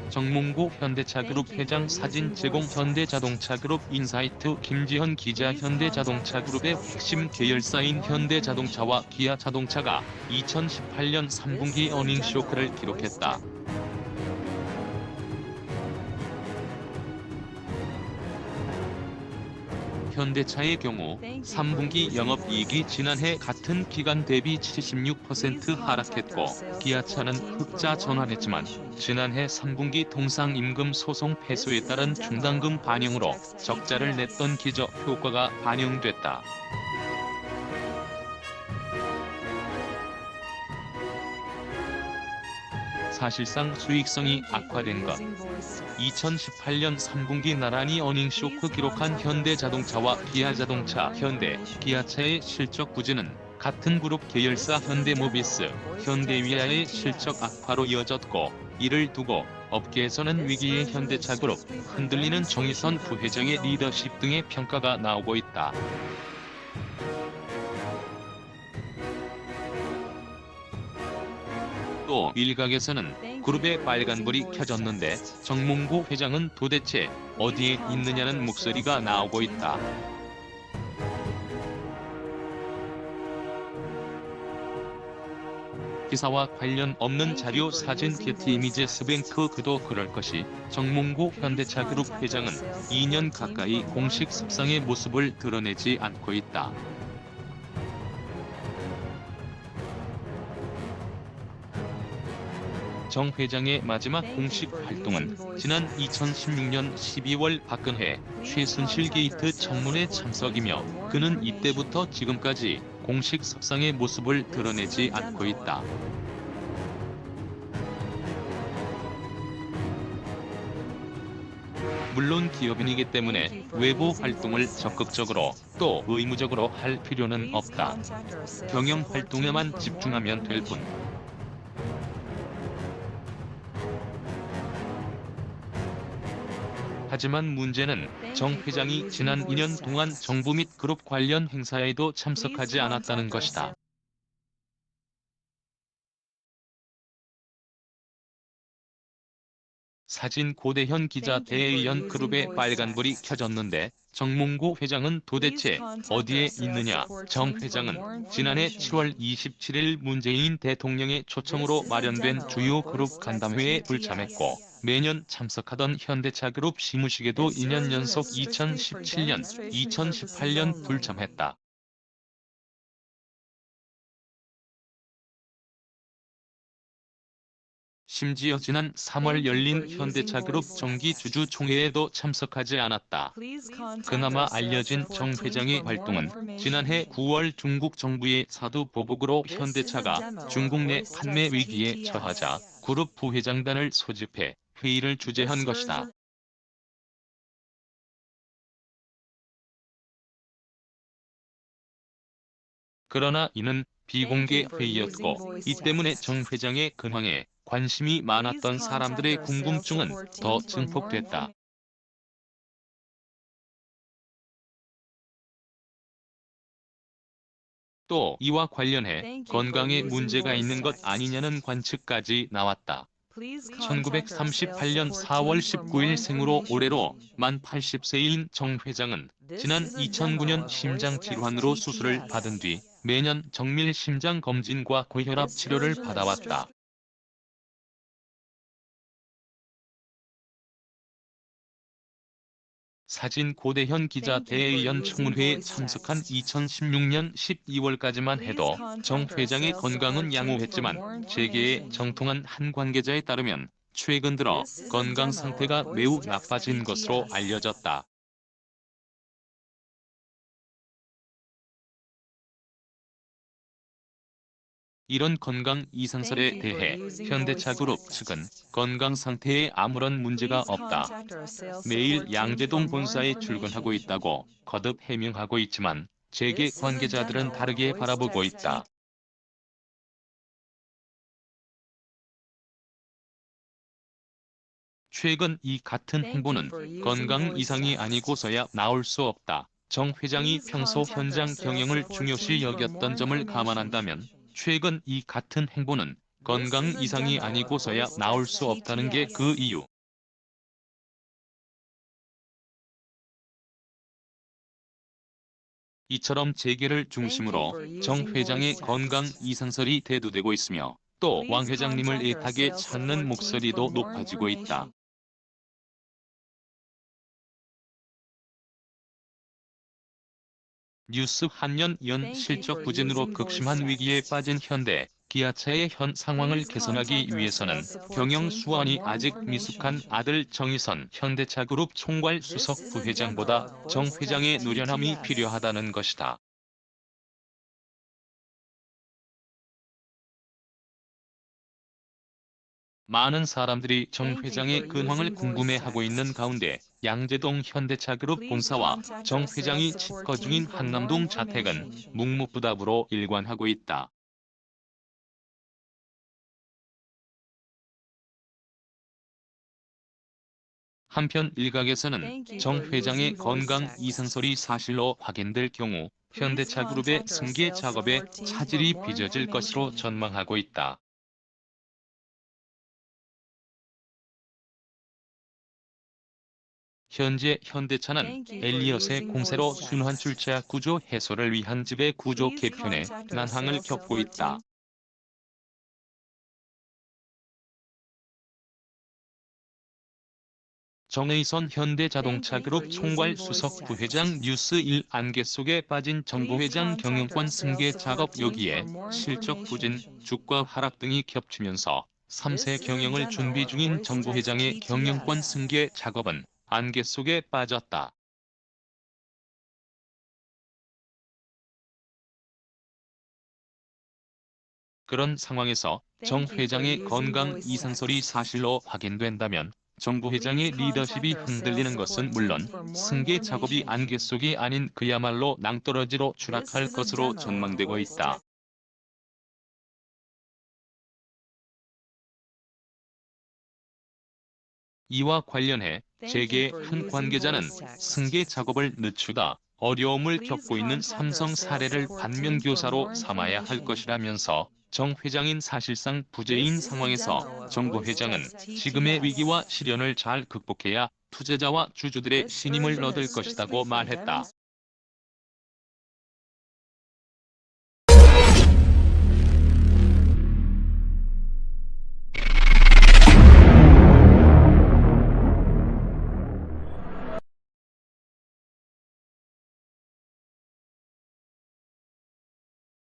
정몽구 현대차그룹 회장 사진 제공. 현대자동차그룹 인사이트 김지현 기자. 현대자동차그룹의 핵심 계열사인 현대자동차와 기아자동차가 2018년 3분기 어닝쇼크를 기록했다. 현대차의 경우 3분기 영업이익이 지난해 같은 기간 대비 76% 하락했고, 기아차는 흑자 전환했지만 지난해 3분기 통상임금 소송 패소에 따른 충당금 반영으로 적자를 냈던 기저 효과가 반영됐다. 사실상 수익성이 악화된 것. 2018년 3분기 나란히 어닝쇼크 기록한 현대자동차와 기아자동차. 현대, 기아차의 실적 부진은 같은 그룹 계열사 현대모비스, 현대위아의 실적 악화로 이어졌고, 이를 두고 업계에서는 위기의 현대차그룹, 흔들리는 정의선 부회장의 리더십 등의 평가가 나오고 있다. 또 일각에서는 그룹의 빨간불이 켜졌는데 정몽구 회장은 도대체 어디에 있느냐는 목소리가 나오고 있다. 기사와 관련 없는 자료 사진. 게티이미제스뱅크. 그도 그럴 것이 정몽구 현대차그룹 회장은 2년 가까이 공식 석상의 모습을 드러내지 않고 있다. 정 회장의 마지막 공식 활동은 지난 2016년 12월 박근혜, 최순실 게이트 청문회 참석이며, 그는 이때부터 지금까지 공식 석상의 모습을 드러내지 않고 있다. 물론 기업인이기 때문에 외부 활동을 적극적으로 또 의무적으로 할 필요는 없다. 경영 활동에만 집중하면 될 뿐. 하지만 문제는 정 회장이 지난 2년 동안 정부 및 그룹 관련 행사에도 참석하지 않았다는 것이다. 사진. 고대현 기자. 대의연 그룹의 빨간불이 켜졌는데 정몽구 회장은 도대체 어디에 있느냐. 정 회장은 지난해 7월 27일 문재인 대통령의 초청으로 마련된 주요 그룹 간담회에 불참했고, 매년 참석하던 현대차그룹 시무식에도 2년 연속 2017년, 2018년 불참했다. 심지어 지난 3월 열린 현대차그룹 정기주주총회에도 참석하지 않았다. 그나마 알려진 정 회장의 활동은 지난해 9월 중국 정부의 사두 보복으로 현대차가 중국 내 판매 위기에 처하자 그룹 부회장단을 소집해 회의를 주재한 것이다. 그러나 이는 비공개 회의였고, 이 때문에 정 회장의 근황에 관심이 많았던 사람들의 궁금증은 더 증폭됐다. 또 이와 관련해 건강에 문제가 있는 것 아니냐는 관측까지 나왔다. 1938년 4월 19일 생으로 올해로 만 80세인 정 회장은 지난 2009년 심장질환으로 수술을 받은 뒤 매년 정밀 심장검진과 고혈압 치료를 받아왔다. 사진. 고대현 기자. 대의연 청문회에 참석한 2016년 12월까지만 해도 정 회장의 건강은 양호했지만, 재계에 정통한 한 관계자에 따르면 최근 들어 건강 상태가 매우 나빠진 것으로 알려졌다. 이런 건강 이상설에 대해 현대차그룹 측은 건강 상태에 아무런 문제가 없다. 매일 양재동 본사에 출근하고 있다고 거듭 해명하고 있지만, 재계 관계자들은 다르게 바라보고 있다. 최근 이 같은 행보는 건강 이상이 아니고서야 나올 수 없다. 정 회장이 평소 현장 경영을 중요시 여겼던 점을 감안한다면 최근 이 같은 행보는 건강 이상이 아니고서야 나올 수 없다는 게 그 이유. 이처럼 재계를 중심으로 정 회장의 건강 이상설이 대두되고 있으며 또 왕 회장님을 애타게 찾는 목소리도 높아지고 있다. 뉴스 한년 연 실적 부진으로 극심한 위기에 빠진 현대 기아차의 현 상황을 개선하기 위해서는 경영 수완이 아직 미숙한 아들 정의선 현대차그룹 총괄 수석 부회장보다 정 회장의 노련함이 필요하다는 것이다. 많은 사람들이 정 회장의 근황을 궁금해하고 있는 가운데 양재동 현대차그룹 본사와 정 회장이 집거 중인 한남동 자택은 묵묵부답으로 일관하고 있다. 한편 일각에서는 정 회장의 건강 이상설이 사실로 확인될 경우 현대차그룹의 승계 작업에 차질이 빚어질 것으로 전망하고 있다. 현재 현대차는 엘리엇의 공세로 순환 출자 구조 해소를 위한 지배 구조 개편에 난항을 겪고 있다. 정의선 현대자동차그룹 총괄 수석 부회장 뉴스1 안개 속에 빠진 정 부회장 경영권 승계 작업 여기에 실적 부진, 주가 하락 등이 겹치면서 3세 경영을 준비 중인 정 부회장의 경영권 승계 작업은 안개 속에 빠졌다. 그런 상황에서 정 회장의 건강 이상설이 사실로 확인된다면 정 부회장의 리더십이 흔들리는 것은 물론 승계 작업이 안개 속이 아닌 그야말로 낭떠러지로 추락할 것으로 전망되고 있다. 이와 관련해 재계의 한 관계자는 승계 작업을 늦추다 어려움을 겪고 있는 삼성 사례를 반면교사로 삼아야 할 것이라면서 정 회장인 사실상 부재인 상황에서 정 부회장은 지금의 위기와 시련을 잘 극복해야 투자자와 주주들의 신임을 얻을 것이라고 말했다.